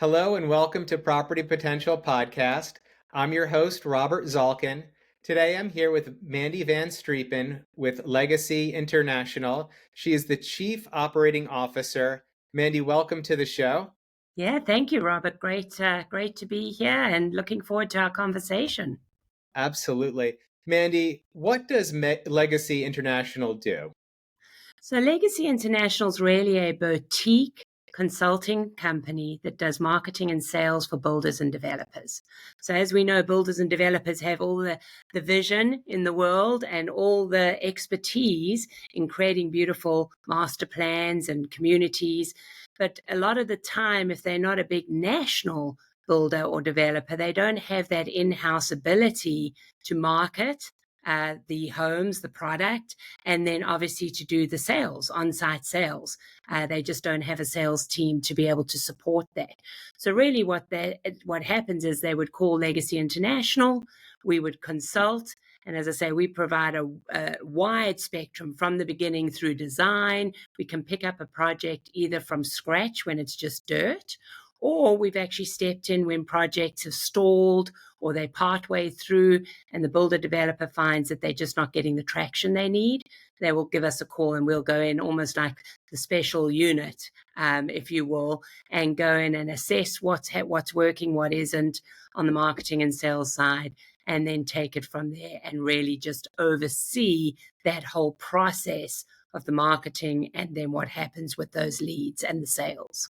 Hello and welcome to Property Potential Podcast. I'm your host, Robert Zalkin. Today I'm here with Mandy van Streepen with Legacy International. She is the Chief Operating Officer. Mandy, welcome to the show. Yeah, thank you, Robert. Great to be here and looking forward to our conversation. Absolutely. Mandy, what does Legacy International do? So, Legacy International is really a boutique consulting company that does marketing and sales for builders and developers. So, as we know, builders and developers have all the vision in the world and all the expertise in creating beautiful master plans and communities. But a lot of the time, if they're not a big national builder or developer, they don't have that in house ability to market the homes, the product, and then obviously to do the sales, on-site sales. They just don't have a sales team to be able to support that. So really what happens is they would call Legacy International, we would consult, and as I say, we provide a wide spectrum from the beginning through design. We can pick up a project either from scratch when it's just dirt, or we've actually stepped in when projects have stalled or they partway through and the builder developer finds that they're just not getting the traction they need. They will give us a call and we'll go in almost like the special unit, if you will, and go in and assess what's working, what isn't on the marketing and sales side, and then take it from there and really just oversee that whole process of the marketing and then what happens with those leads and the sales.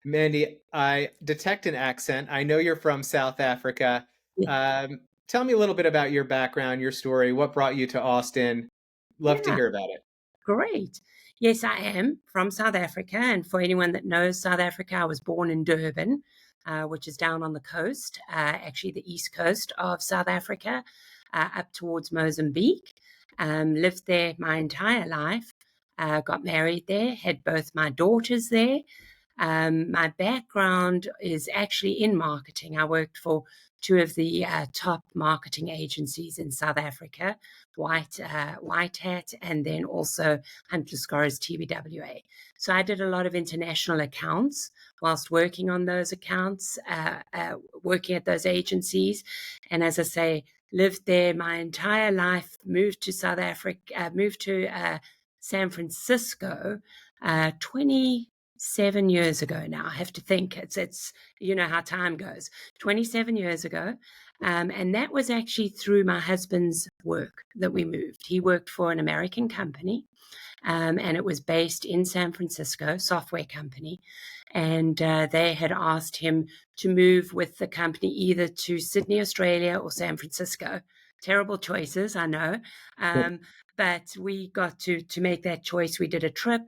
Mandy, I detect an accent. I know you're from South Africa. Tell me a little bit about your background, your story. What brought you to Austin? Love to Yeah, hear about it. great. Yes, I am from South Africa. And for anyone that knows South Africa, I was born in Durban, which is down on the coast, actually the east coast of South Africa, up towards Mozambique. Lived there my entire life, got married there, had both my daughters there. My background is actually in marketing. I worked for two of the top marketing agencies in South Africa, White Hat, and then also Hunter Scores TBWA. So I did a lot of international accounts whilst working on those accounts, working at those agencies. And as I say, lived there my entire life, moved to South Africa, moved to San Francisco 27 years ago now. I have to think. It's you know how time goes. 27 years ago, and that was actually through my husband's work that we moved. He worked for an American company, and it was based in San Francisco, software company, and they had asked him to move with the company either to Sydney, Australia, or San Francisco. Terrible choices, I know, but we got to make that choice. We did a trip.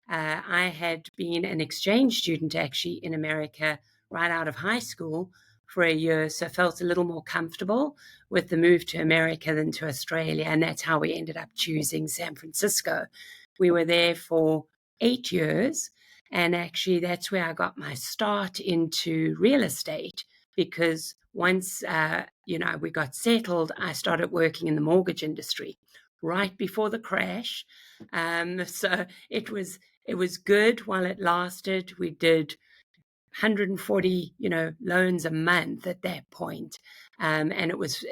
I had been an exchange student actually in America right out of high school for a year, so felt a little more comfortable with the move to America than to Australia, and that's how we ended up choosing San Francisco. We were there for 8 years, and actually that's where I got my start into real estate because once we got settled, I started working in the mortgage industry right before the crash. So it was good while it lasted. We did 140, loans a month at that point. And it was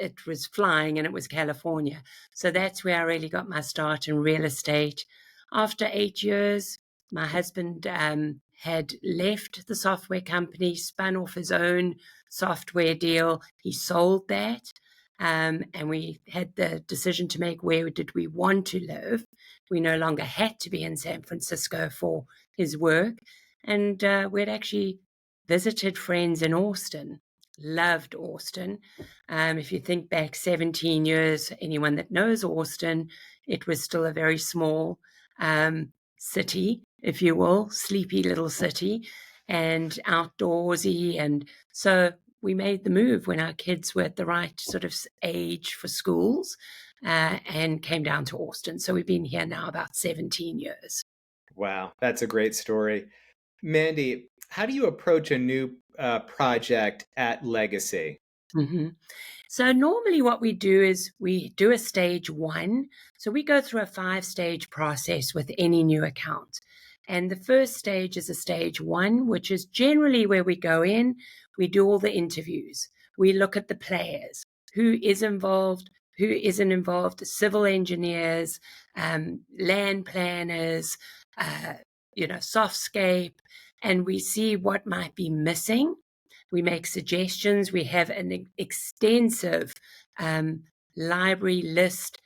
flying, and it was California. So that's where I really got my start in real estate. After 8 years, my husband had left the software company, spun off his own software deal. He sold that. And we had the decision to make, where did we want to live? We no longer had to be in San Francisco for his work. And we'd actually visited friends in Austin, loved Austin. If you think back 17 years, anyone that knows Austin, it was still a very small city, if you will, sleepy little city, and outdoorsy. And so we made the move when our kids were at the right sort of age for schools, and came down to Austin. So we've been here now about 17 years. Wow, that's a great story. Mandy, how do you approach a new project at Legacy? hmm So normally what we do is we do a stage one. So we go through a 5-stage process with any new account. And the first stage is a stage 1, which is generally where we go in, we do all the interviews, we look at the players, who is involved, who isn't involved, civil engineers, land planners, softscape, and we see what might be missing. We make suggestions. We have an extensive library list,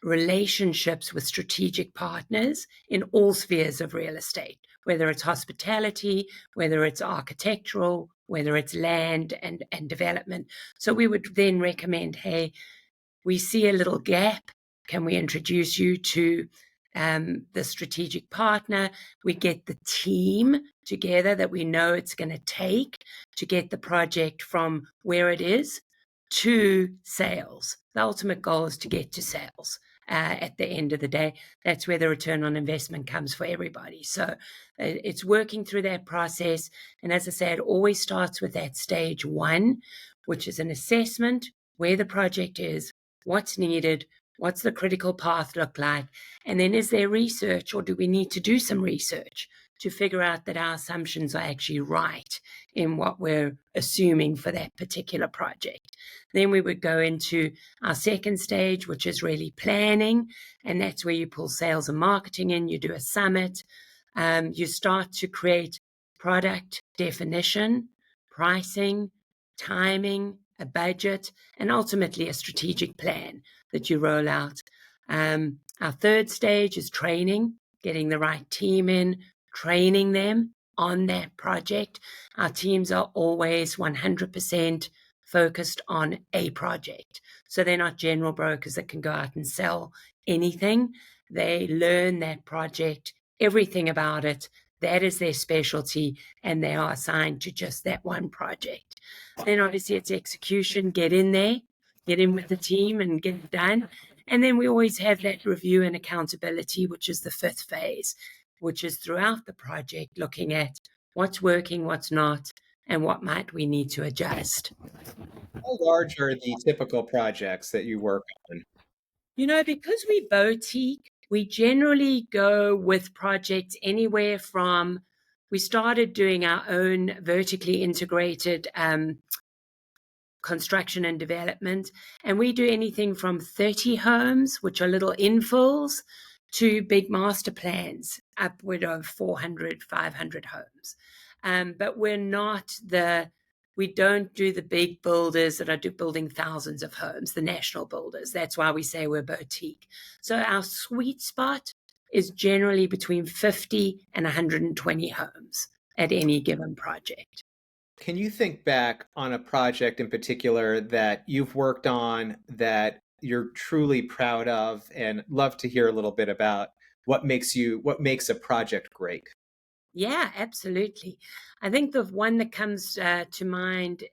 relationships with strategic partners in all spheres of real estate, whether it's hospitality, whether it's architectural, whether it's land and development. So we would then recommend, hey, we see a little gap. Can we introduce you to the strategic partner? We get the team together that we know it's going to take to get the project from where it is to sales. The ultimate goal is to get to sales. At the end of the day, that's where the return on investment comes for everybody. So it's working through that process. And as I said, it always starts with that stage 1, which is an assessment, where the project is, what's needed, what's the critical path look like, and then is there research, or do we need to do some research to figure out that our assumptions are actually right in what we're assuming for that particular project. Then we would go into our second stage, which is really planning, and that's where you pull sales and marketing in, you do a summit, you start to create product definition, pricing, timing, a budget, and ultimately a strategic plan that you roll out. Our third stage is training, getting the right team in, training them on that project. Our teams are always 100% focused on a project. So they're not general brokers that can go out and sell anything. They learn that project, everything about it. That is their specialty, and they are assigned to just that one project. Then obviously it's execution, get in there, get in with the team and get it done. And then we always have that review and accountability, which is the 5th phase, which is throughout the project looking at what's working, what's not, and what might we need to adjust. How large are the typical projects that you work on? Because we boutique, we generally go with projects anywhere from, we started doing our own vertically integrated construction and development, and we do anything from 30 homes, which are little infills, to big master plans, upward of 400, 500 homes. But we don't do the big builders that are building thousands of homes, the national builders. That's why we say we're boutique. So our sweet spot is generally between 50 and 120 homes at any given project. Can you think back on a project in particular that you've worked on that you're truly proud of, and love to hear a little bit about what makes a project great? Yeah, absolutely. I think the one that comes to mind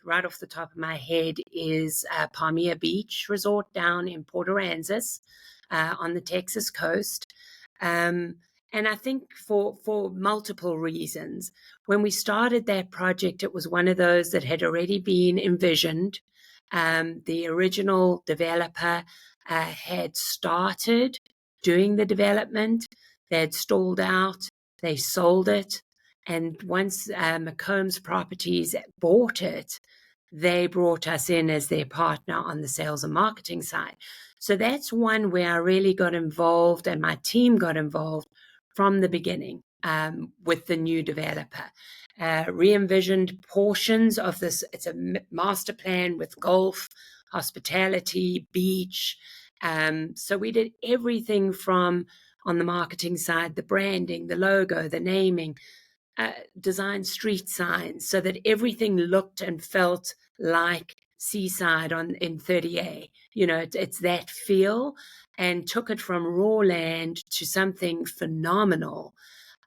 right off the top of my head is Palmyra Beach Resort down in Port Aransas on the Texas coast. And I think for multiple reasons. When we started that project, it was one of those that had already been envisioned. The original developer had started doing the development. They had stalled out. They sold it. And once McCombs Properties bought it, they brought us in as their partner on the sales and marketing side. So that's one where I really got involved, and my team got involved from the beginning with the new developer. Re-envisioned portions of this. It's a master plan with golf, hospitality, beach. So we did everything from, on the marketing side, the branding, the logo, the naming, design street signs so that everything looked and felt like seaside in 30A. It's that feel, and took it from raw land to something phenomenal.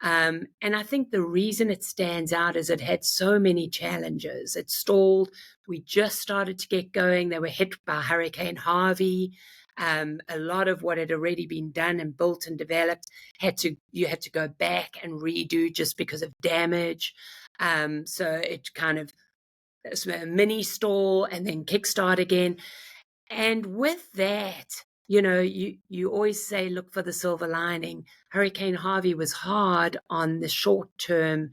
And I think the reason it stands out is it had so many challenges. It stalled. We just started to get going. They were hit by Hurricane Harvey. A lot of what had already been done and built and developed you had to go back and redo just because of damage. So it kind of a mini stall and then kickstart again. And with that, you always say, look for the silver lining. Hurricane Harvey was hard on the short term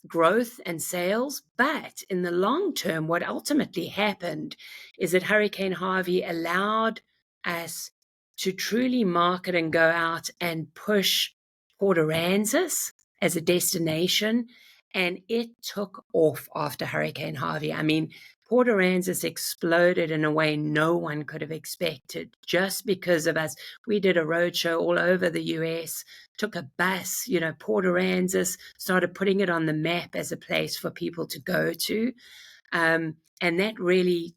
growth and sales. But in the long term, what ultimately happened is that Hurricane Harvey allowed us to truly market and go out and push Port Aransas as a destination. And it took off after Hurricane Harvey. I mean, Port Aransas exploded in a way no one could have expected just because of us. We did a roadshow all over the US, took a bus, Port Aransas, started putting it on the map as a place for people to go to. And that really,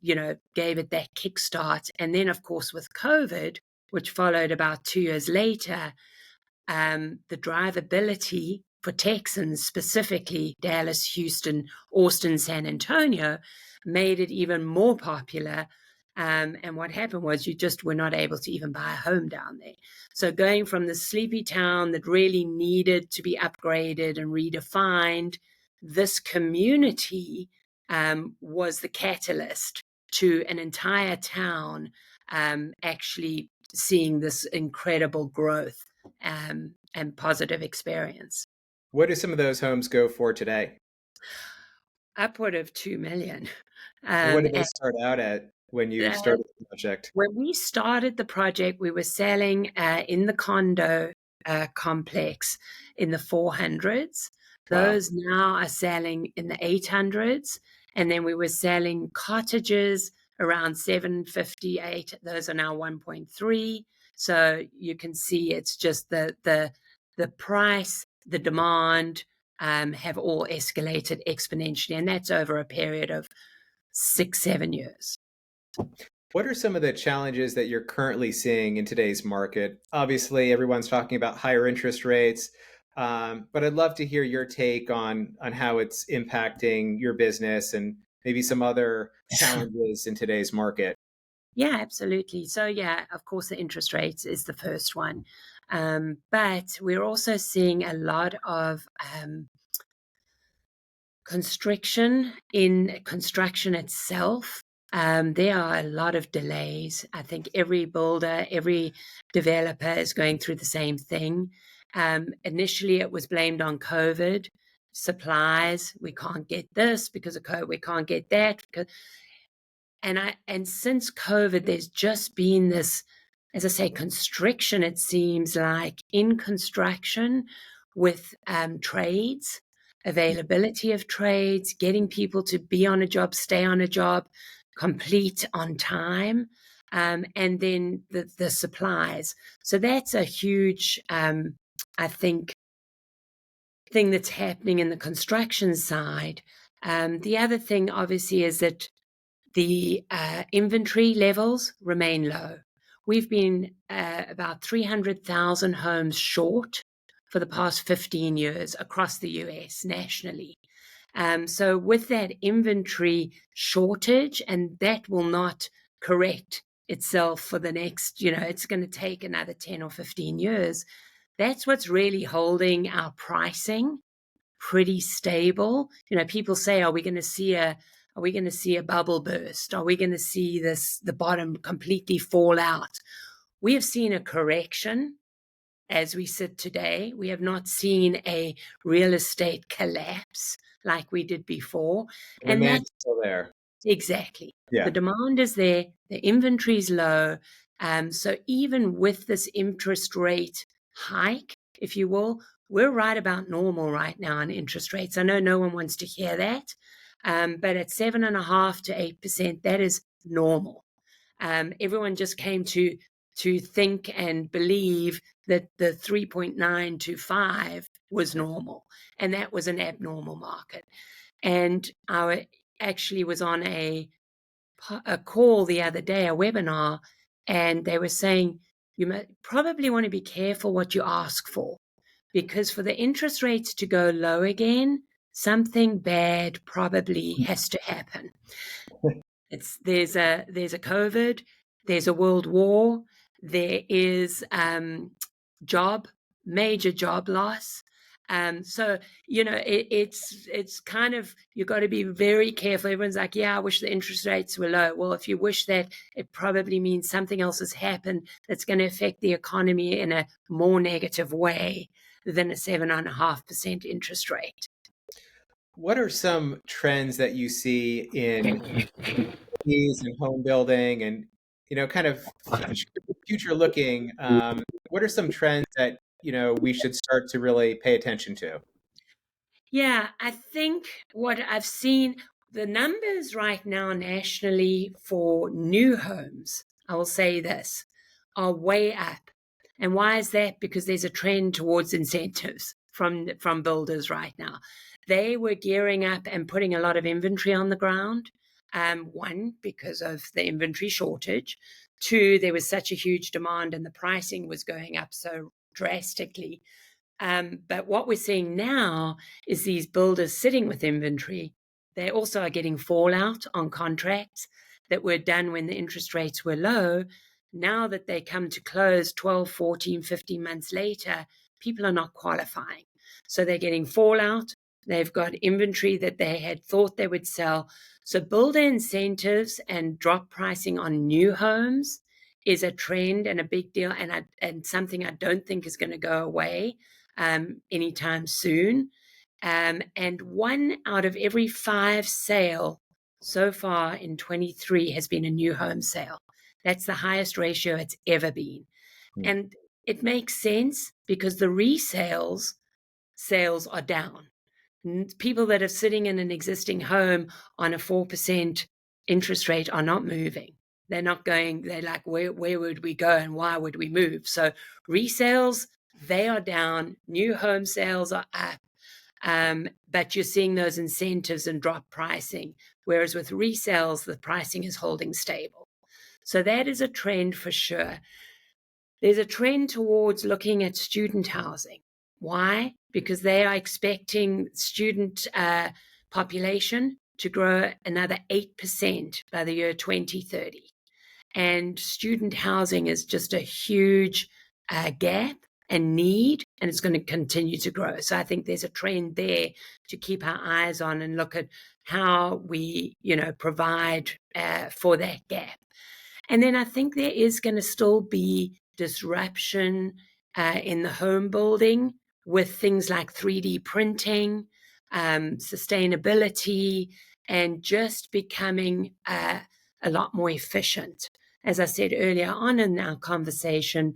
gave it that kickstart. And then, of course, with COVID, which followed about 2 years later, the drivability for Texans, specifically Dallas, Houston, Austin, San Antonio, made it even more popular. And what happened was you just were not able to even buy a home down there. So going from the sleepy town that really needed to be upgraded and redefined, this community was the catalyst to an entire town actually seeing this incredible growth and positive experience. What do some of those homes go for today? Upward of 2 million. And what did they And start out at when you started the project? when we started the project, we were selling in the condo complex in the 400s. Wow. Those now are selling in the 800s. And then we were selling cottages around 758. Those are now 1.3. So you can see it's just the price, the demand have all escalated exponentially. And that's over a period of 6-7 years. What are some of the challenges that you're currently seeing in today's market? Obviously, everyone's talking about higher interest rates, but I'd love to hear your take on how it's impacting your business and maybe some other challenges in today's market. Yeah, absolutely. So, yeah, of course, the interest rates is the first one. But we're also seeing a lot of constriction in construction itself. There are a lot of delays. I think every builder, every developer is going through the same thing. Initially, it was blamed on COVID, supplies. We can't get this because of COVID. We can't get that. And since COVID, there's just been this, as I say, constriction, it seems like, in construction with trades, availability of trades, getting people to be on a job, stay on a job, complete on time, and then the supplies. So that's a huge, I think, thing that's happening in the construction side. The other thing, obviously, is that the inventory levels remain low. We've been about 300,000 homes short for the past 15 years across the US nationally. So with that inventory shortage, and that will not correct itself for the next, it's going to take another 10 or 15 years. That's what's really holding our pricing pretty stable. People say, are we going to see a bubble burst? Are we going to see the bottom completely fall out? We have seen a correction as we sit today. We have not seen a real estate collapse like we did before. The And demand's that's still there. exactly. Yeah. The demand is there, the inventory is low. So even with this interest rate hike, if you will, we're right about normal right now on interest rates. I know no one wants to hear that, but at 7.5% to 8%, that is normal. Everyone just came to think and believe that the 3.9 to 5 was normal, and that was an abnormal market. And I actually was on a call the other day, a webinar, and they were saying you probably want to be careful what you ask for, because for the interest rates to go low again, something bad probably has to happen. There's a COVID, there's a world war, there is major job loss. So it's kind of, you've got to be very careful. Everyone's like, yeah, I wish the interest rates were low. Well, if you wish that, it probably means something else has happened that's going to affect the economy in a more negative way than a 7.5% interest rate. What are some trends that you see in cities and home building and, kind of future looking? What are some trends that, we should start to really pay attention to? Yeah, I think what I've seen, the numbers right now nationally for new homes, I will say this, are way up. And why is that? Because there's a trend towards incentives from builders right now. They were gearing up and putting a lot of inventory on the ground. One, because of the inventory shortage. Two, there was such a huge demand and the pricing was going up so drastically. But what we're seeing now is these builders sitting with inventory. They also are getting fallout on contracts that were done when the interest rates were low. Now that they come to close 12, 14, 15 months later, people are not qualifying. So they're getting fallout. They've got inventory that they had thought they would sell. So builder incentives and drop pricing on new homes is a trend and a big deal, and something I don't think is going to go away anytime soon. And 1 out of every 5 sale so far in 23 has been a new home sale. That's the highest ratio it's ever been. Hmm. And it makes sense because the resales sales are down. People that are sitting in an existing home on a 4% interest rate are not moving. They're not going, they're like, where would we go and why would we move? So resales, they are down. New home sales are up. But you're seeing those incentives and drop pricing. Whereas with resales, the pricing is holding stable. So that is a trend for sure. There's a trend towards looking at student housing. Why? Because they are expecting student population to grow another 8% by the year 2030. And student housing is just a huge gap and need, and it's going to continue to grow. So I think there's a trend there to keep our eyes on and look at how we, provide for that gap. And then I think there is going to still be disruption in the home building with things like 3D printing, sustainability, and just becoming a lot more efficient. As I said earlier on in our conversation,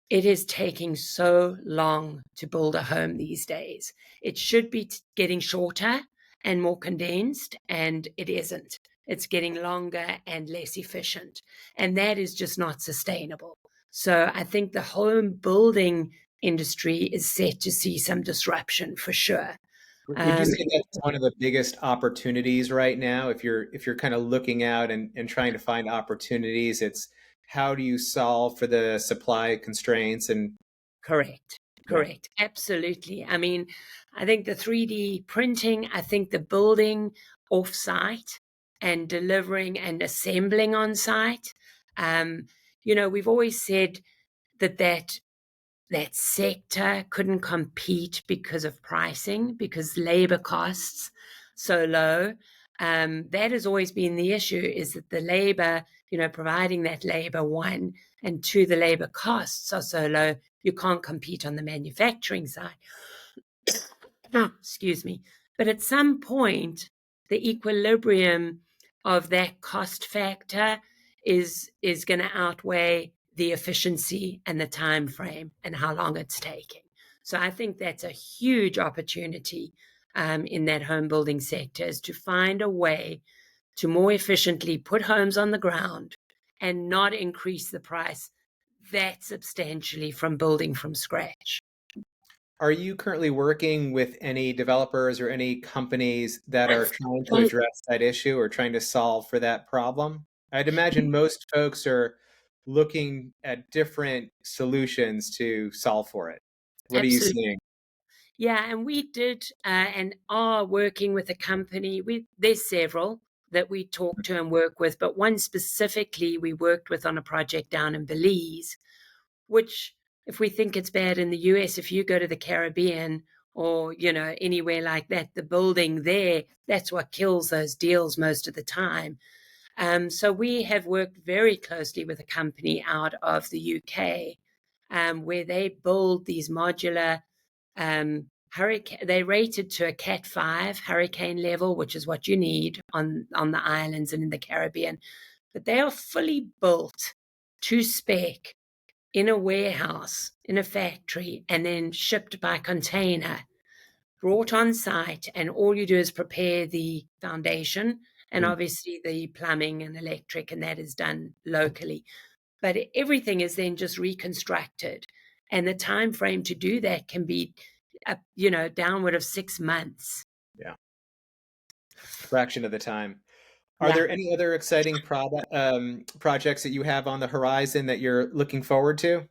it is taking so long to build a home these days. It should be getting shorter and more condensed, and it isn't. It's getting longer and less efficient. And that is just not sustainable. So I think the home building industry is set to see some disruption for sure. Would you say that's Um, one of the biggest opportunities right now? If you're kind of looking out and trying to find opportunities, it's how do you solve for the supply constraints and Correct. yeah. Correct. Absolutely. I mean, I think the 3D printing, I think the building off-site and delivering and assembling on site. Um, we've always said that sector couldn't compete because of pricing, because labor costs so low. That has always been the issue, is that the labor, providing that labor, one, and two, the labor costs are so low, you can't compete on the manufacturing side. Oh, excuse me. But at some point, the equilibrium of that cost factor is going to outweigh the efficiency and the time frame and how long it's taking. So I think that's a huge opportunity in that home building sector, is to find a way to more efficiently put homes on the ground and not increase the price that substantially from building from scratch. Are you currently working with any developers or any companies that are trying to address that issue or trying to solve for that problem? I'd imagine most folks are looking at different solutions to solve for it. What are you Absolutely. seeing? Yeah, and we did and are working with a company. There's several that we talk to and work with, but one specifically we worked with on a project down in Belize, which, if we think it's bad in the US, if you go to the Caribbean or, anywhere like that. The building there, that's what kills those deals most of the time. So we have worked very closely with a company out of the UK, where they build these modular hurricane. They rated to a Cat 5 hurricane level, which is what you need on the islands and in the Caribbean. But they are fully built to spec in a warehouse, in a factory, and then shipped by container, brought on site, and all you do is prepare the foundation and obviously the plumbing and electric, and that is done locally. But everything is then just reconstructed, and the time frame to do that can be, downward of 6 months. Yeah, fraction of the time. Are Yeah. there any other exciting projects that you have on the horizon that you're looking forward to?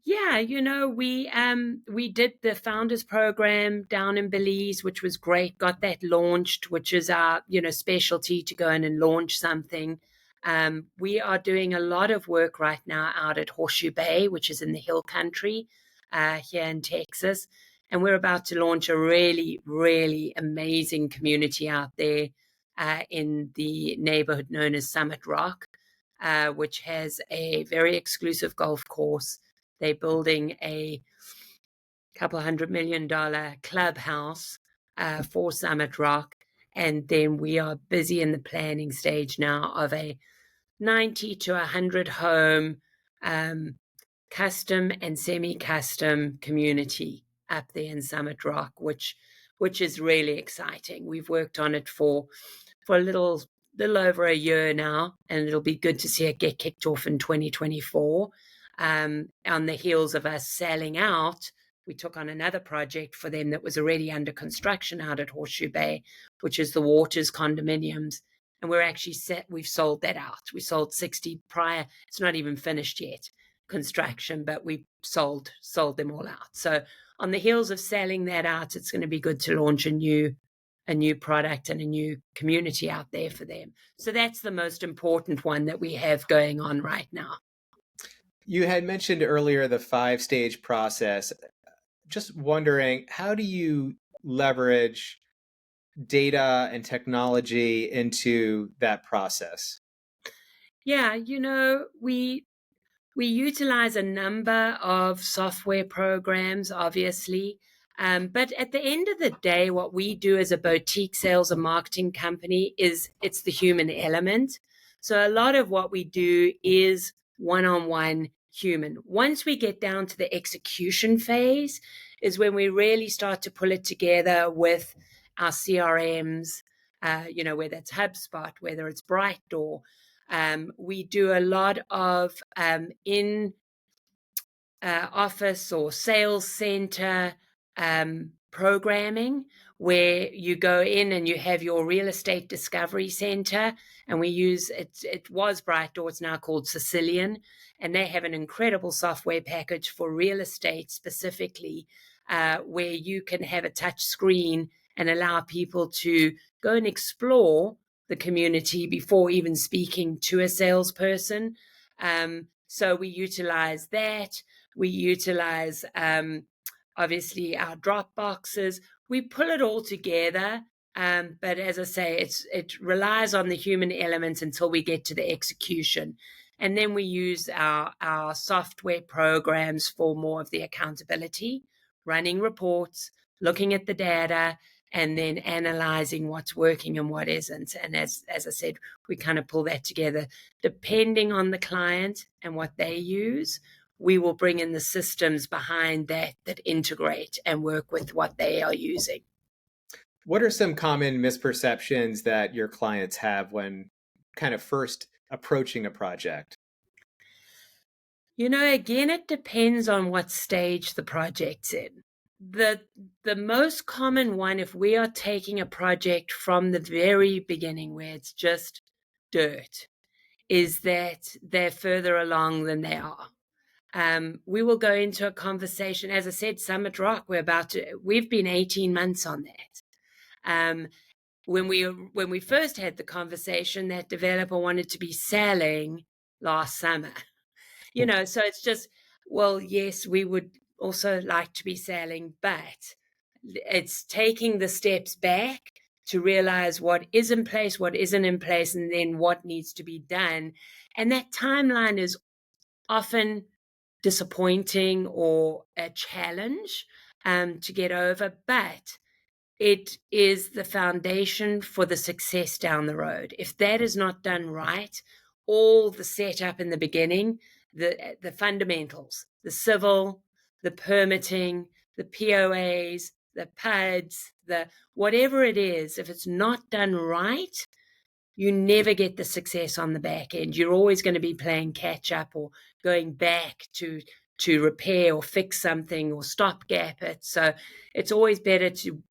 Yeah, we did the founders program down in Belize, which was great. Got that launched, which is our specialty, to go in and launch something. We are doing a lot of work right now out at Horseshoe Bay, which is in the Hill Country here in Texas, and we're about to launch a really, really amazing community out there in the neighborhood known as Summit Rock, which has a very exclusive golf course. They're building a couple $100 million clubhouse for Summit Rock. And then we are busy in the planning stage now of a 90 to 100 home custom and semi-custom community up there in Summit Rock, which is really exciting. We've worked on it for a little over a year now, and it'll be good to see it get kicked off in 2024. On the heels of us selling out, we took on another project for them that was already under construction out at Horseshoe Bay, which is the Waters condominiums. And we're actually we've sold that out. We sold 60 prior. It's not even finished yet, construction, but we sold them all out. So on the heels of selling that out, it's going to be good to launch a new product and a new community out there for them. So that's the most important one that we have going on right now. You had mentioned earlier the 5-stage process. Just wondering, how do you leverage data and technology into that process? Yeah, we utilize a number of software programs, obviously. But at the end of the day, what we do as a boutique sales and marketing company it's the human element. So a lot of what we do is one-on-one human. Once we get down to the execution phase is when we really start to pull it together with our CRMs, whether it's HubSpot, whether it's Brightdoor. We do a lot of in office or sales center programming, where you go in and you have your real estate discovery center, and we use it was Brightdoor, it's now called Sicilian, and they have an incredible software package for real estate specifically, where you can have a touch screen and allow people to go and explore the community before even speaking to a salesperson. So we utilize that. We utilize obviously our drop boxes. We pull it all together. But as I say, it relies on the human element until we get to the execution. And then we use our software programs for more of the accountability, running reports, looking at the data, and then analyzing what's working and what isn't. And as I said, we kind of pull that together. Depending on the client and what they use, we will bring in the systems behind that integrate and work with what they are using. What are some common misperceptions that your clients have when kind of first approaching a project? Again, it depends on what stage the project's in. The most common one, if we are taking a project from the very beginning where it's just dirt, is that they're further along than they are. We will go into a conversation. As I said, Summit Rock, we've been 18 months on that. When we first had the conversation, that developer wanted to be selling last summer. So it's just, well, yes, we would also like to be selling, but It's taking the steps back to realize what is in place, what isn't in place, and then what needs to be done. And that timeline is often disappointing or a challenge to get over, but it is the foundation for the success down the road. If that is not done right, all the setup in the beginning, the fundamentals, the civil, the permitting, the POAs, the PUDs, the whatever it is, if it's not done right, you never get the success on the back end. You're always going to be playing catch up or going back to repair or fix something or stopgap it. So it's always better to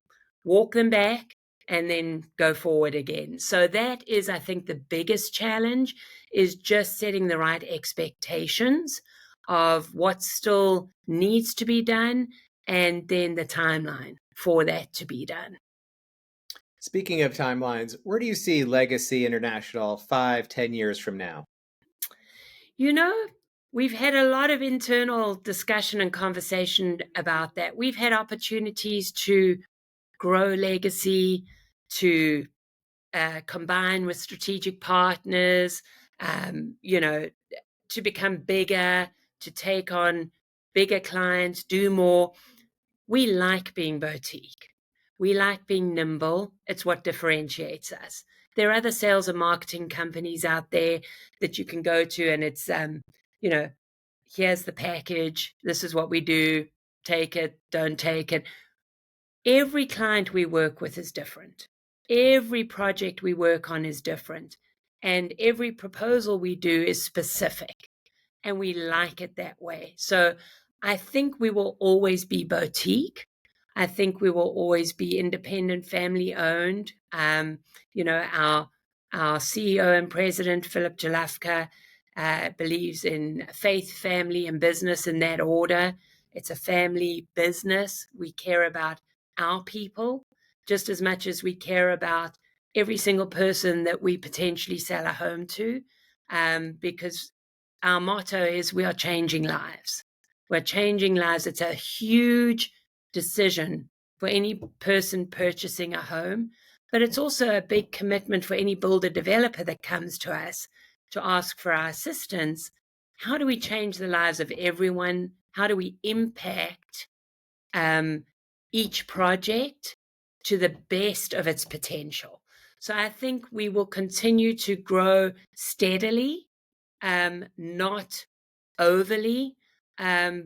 walk them back and then go forward again. So that is, I think, the biggest challenge, is just setting the right expectations of what still needs to be done and then the timeline for that to be done. Speaking of timelines, where do you see Legacy International 5-10 years from now? You know, we've had a lot of internal discussion and conversation about that. We've had opportunities to grow Legacy, to combine with strategic partners, to become bigger, to take on bigger clients, do more. We like being boutique. We like being nimble. It's what differentiates us. There are other sales and marketing companies out there that you can go to, and it's, here's the package. This is what we do. Take it, don't take it. Every client we work with is different. Every project we work on is different. And every proposal we do is specific. And we like it that way. So I think we will always be boutique. I think we will always be independent, family owned. Our CEO and president, Philip Jalafka, believes in faith, family, and business in that order. It's a family business. We care about our people just as much as we care about every single person that we potentially sell a home to, because our motto is we are changing lives. We're changing lives. It's a huge decision for any person purchasing a home, but it's also a big commitment for any builder developer that comes to us to ask for our assistance. How do we change the lives of everyone? How do we impact each project to the best of its potential? So I think we will continue to grow steadily, not overly,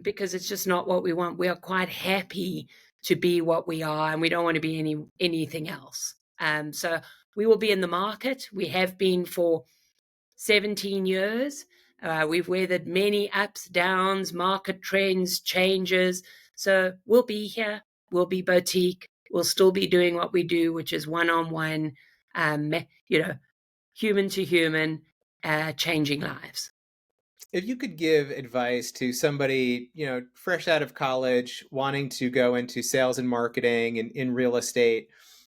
because it's just not what we want. We are quite happy to be what we are, and we don't want to be anything else. So we will be in the market. We have been for 17 years. We've weathered many ups, downs, market trends, changes. So we'll be here. We'll be boutique. We'll still be doing what we do, which is one-on-one, human to human, changing lives. If you could give advice to somebody, fresh out of college, wanting to go into sales and marketing and in real estate,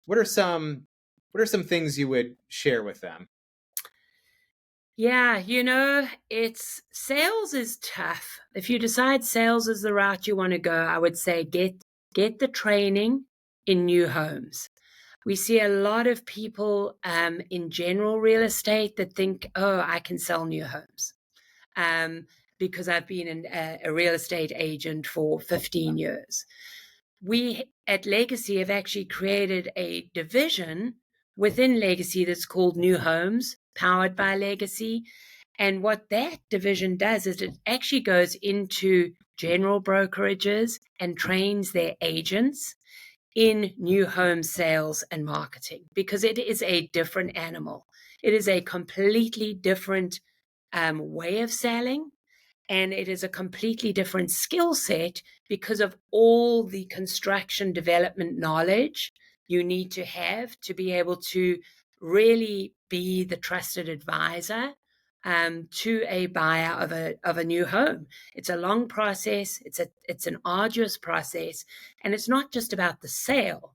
what are some things you would share with them? Yeah, sales is tough. If you decide sales is the route you want to go, I would say get the training in new homes. We see a lot of people in general real estate that think, oh, I can sell new homes. Because I've been a real estate agent for 15 years. We at Legacy have actually created a division within Legacy that's called New Homes, powered by Legacy. And what that division does is it actually goes into general brokerages and trains their agents in new home sales and marketing, because it is a different animal. It is a completely different way of selling, and it is a completely different skill set because of all the construction development knowledge you need to have to be able to really be the trusted advisor to a buyer of a new home. It's a long process. It's an arduous process, and it's not just about the sale.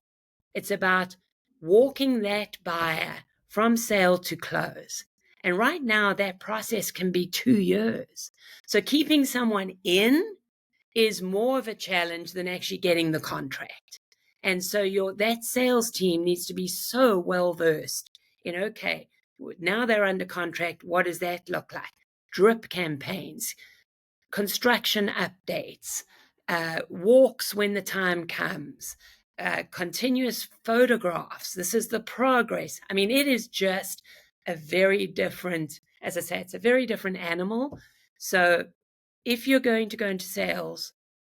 It's about walking that buyer from sale to close. And right now, that process can be 2 years. So keeping someone in is more of a challenge than actually getting the contract. And so that sales team needs to be so well versed in, okay, now they're under contract. What does that look like? Drip campaigns, construction updates, walks when the time comes, continuous photographs. This is the progress. I mean, it is just a very different, as I say, it's a very different animal. So if you're going to go into sales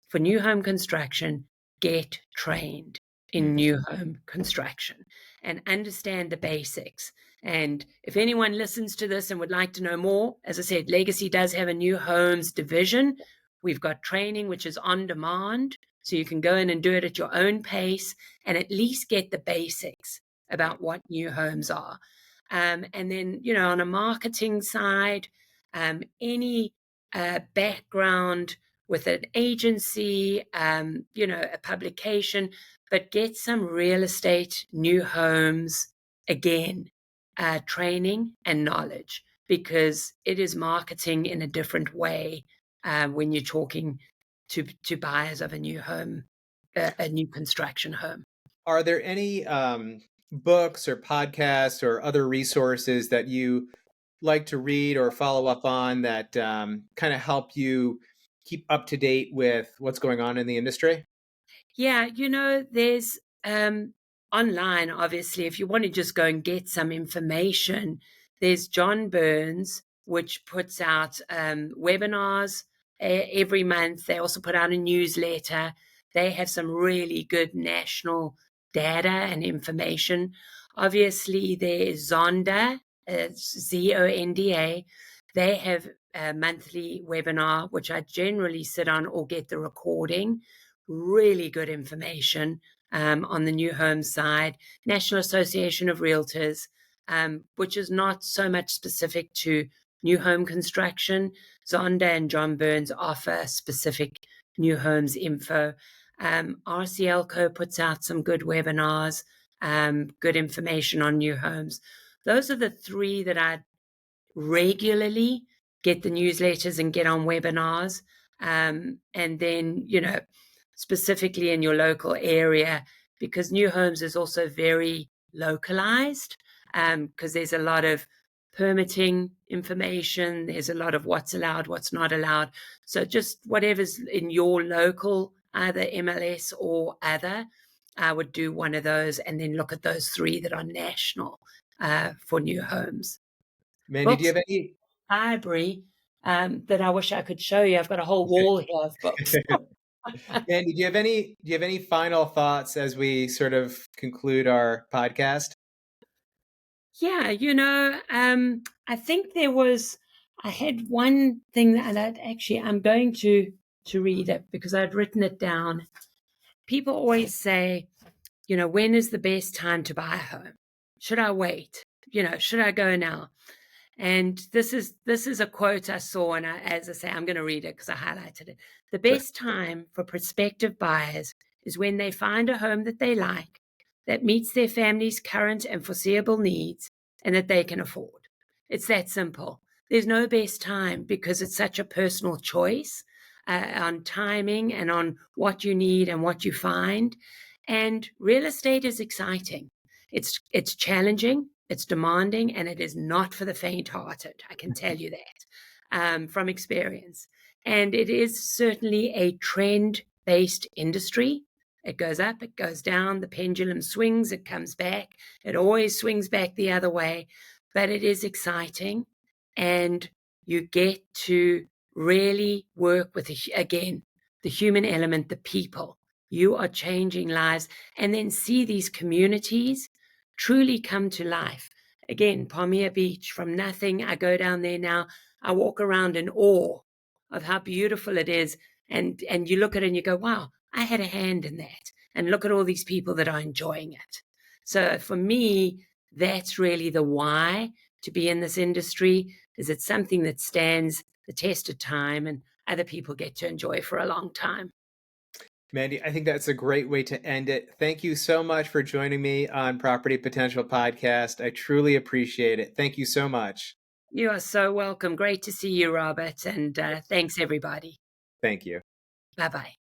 for new home construction, get trained in new home construction and understand the basics. And if anyone listens to this and would like to know more, as I said, Legacy does have a new homes division. We've got training, which is on demand. So you can go in and do it at your own pace and at least get the basics about what new homes are. And then, on a marketing side, any background with an agency, a publication, but get some real estate, new homes, again, training and knowledge, because it is marketing in a different way when you're talking to buyers of a new home, a new construction home. Are there any books or podcasts or other resources that you like to read or follow up on that kind of help you keep up to date with what's going on in the industry? Yeah, there's online, obviously, if you want to just go and get some information, there's John Burns, which puts out webinars every month. They also put out a newsletter. They have some really good national data and information. Obviously, there's Zonda, Zonda. They have a monthly webinar, which I generally sit on or get the recording. Really good information on the new home side. National Association of Realtors, which is not so much specific to new home construction. Zonda and John Burns offer specific new homes info. RCLCO puts out some good webinars, good information on new homes. Those are the three that I regularly get the newsletters and get on webinars. And then, specifically in your local area, because new homes is also very localized, because there's a lot of permitting information, there's a lot of what's allowed, what's not allowed. So just whatever's in your local, either MLS or other, I would do one of those and then look at those three that are national for new homes. Mandy, do you Books, have any? library, that I wish I could show you. I've got a whole wall here of books. Mandy, do you have any final thoughts as we sort of conclude our podcast? Yeah, I think I had one thing that I'm going to read it because I'd written it down. People always say, when is the best time to buy a home? Should I wait? Should I go now? And this is a quote I saw, and as I say, I'm going to read it because I highlighted it. The best time for prospective buyers is when they find a home that they like, that meets their family's current and foreseeable needs, and that they can afford. It's that simple. There's no best time because it's such a personal choice on timing and on what you need and what you find. And real estate is exciting. It's challenging. It's demanding, and it is not for the faint-hearted. I can tell you that from experience. And it is certainly a trend-based industry. It goes up, it goes down, the pendulum swings, it comes back. It always swings back the other way, but it is exciting. And you get to really work with, again, the human element, the people. You are changing lives, and then see these communities truly come to life. Again, Palmyra Beach, from nothing, I go down there now. I walk around in awe of how beautiful it is. And you look at it and you go, wow, I had a hand in that. And look at all these people that are enjoying it. So for me, that's really the why to be in this industry, is it's something that stands the test of time and other people get to enjoy for a long time. Mandy, I think that's a great way to end it. Thank you so much for joining me on Property Potential Podcast. I truly appreciate it. Thank you so much. You are so welcome. Great to see you, Robert. And thanks, everybody. Thank you. Bye-bye.